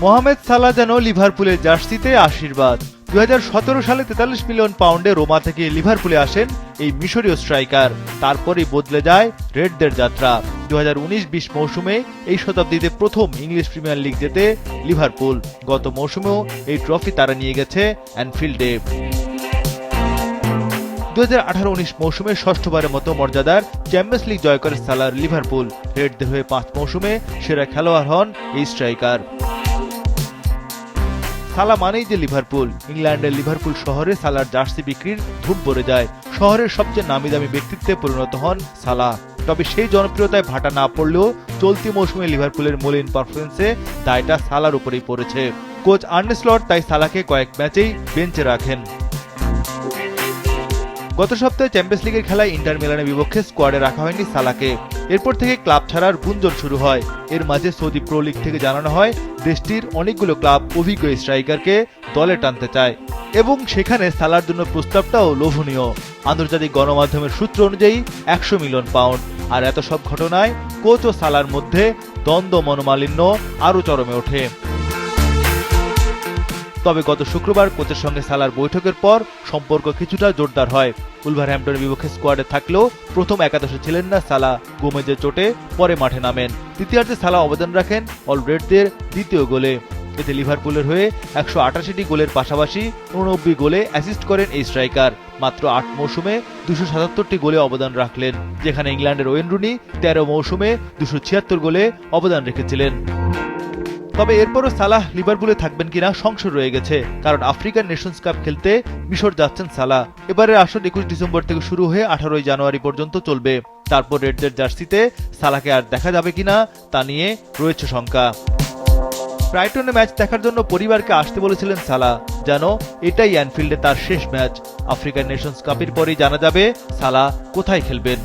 Mohamed Salah যেন লিভারপুলের জার্সিতে আশীর্বাদ। 2017 সালে 43 মিলিয়ন পাউন্ডে রোমা থেকে লিভারপুলে আসেন এই মিশরীয় স্ট্রাইকার। তারপরই বদলে যায় রেডদের যাত্রা। 2019-20 মৌসুমে এই শতাব্দীতে প্রথম ইংলিশ প্রিমিয়ার লিগ জেতে লিভারপুল। গত মৌসুমেও এই ট্রফি তারা নিয়ে গেছে অ্যানফিল্ডে। 2018-19 মৌসুমে ষষ্ঠবারের মতো মর্যাদার চ্যাম্পিয়ন্স লিগ জয় করে সালার লিভারপুল। রেডদের হয়ে 5 মৌসুমে সেরা খেলোয়াড় হন এই স্ট্রাইকার। সালাহ মানেই যে লিভারপুল। ইংল্যান্ডের লিভারপুল শহরে সালার জার্সি বিক্রির ধুম পড়ে যায়। শহরের সবচেয়ে নামি দামি ব্যক্তিত্বে পরিণত হন সালাহ। তবে সেই জনপ্রিয়তায় ভাটা না পড়লেও চলতি মৌসুমে লিভারপুলের মলিন পারফরমেন্সে দায়টা সালার উপরেই পড়েছে। কোচ আর্নে স্লট তাই সালাহকে কয়েক ম্যাচেই বেঞ্চে রাখেন। গত সপ্তাহে চ্যাম্পিয়ন্স লিগের খেলায় ইন্টার মিলানের বিপক্ষে স্কোয়াডে রাখা হয়নি সালাহকে। এরপর থেকে ক্লাব ছাড়ার গুঞ্জন শুরু হয়। এর মাঝে সৌদি প্রো লিগ থেকে জানানো হয় দেশটির অনেকগুলো ক্লাব অভিজ্ঞ স্ট্রাইকারকে দলে টানতে চায় এবং সেখানে সালাহর জন্য প্রস্তাবটাও লোভনীয়। আন্তর্জাতিক গণমাধ্যমের সূত্র অনুযায়ী 100 মিলিয়ন পাউন্ড। আর এত সব ঘটনায় কোচ ও সালাহর মধ্যে দ্বন্দ্ব মনোমালিন্য আরও চরমে ওঠে। তবে গত শুক্রবার কোচের সঙ্গে সালার বৈঠকের পর সম্পর্ক কিছুটা জোরদার হয়। উলভারহ্যাম্পটনের বিপক্ষে স্কোয়াডে থাকলেও প্রথম একাদশে ছিলেন না সালাহ। গোমেজের চোটে পরে মাঠে নামেন। দ্বিতীয়ার্ধে সালাহ অবদান রাখেন অল রেডদের দ্বিতীয় গোলে। এতে লিভারপুলের হয়ে 188টি গোলের পাশাপাশি 89 গোলে অ্যাসিস্ট করেন এই স্ট্রাইকার। মাত্র 8 মৌসুমে 277টি গোলে অবদান রাখলেন, যেখানে ইংল্যান্ডের ওয়েন রুনি 13 মৌসুমে 276 গোলে অবদান রেখেছিলেন। তবে এরপরও সালাহ লিভারপুলে থাকবেন কিনা সংশয় রয়ে গেছে, কারণ আফ্রিকান নেশনস কাপ খেলতে মিশর যাচ্ছেন সালাহ। এবারের আসর 21 ডিসেম্বর থেকে শুরু হয়ে 18 জানুয়ারি পর্যন্ত চলবে। তারপর রেডদের জার্সিতে সালাহকে আর দেখা যাবে কিনা তা নিয়ে রয়েছে শঙ্কা। ব্রাইটনে ম্যাচ দেখার জন্য পরিবারকে আসতে বলেছিলেন সালাহ, যেন এটাই অ্যানফিল্ডে তার শেষ ম্যাচ। আফ্রিকান নেশনস কাপের পরেই জানা যাবে সালাহ কোথায় খেলবেন।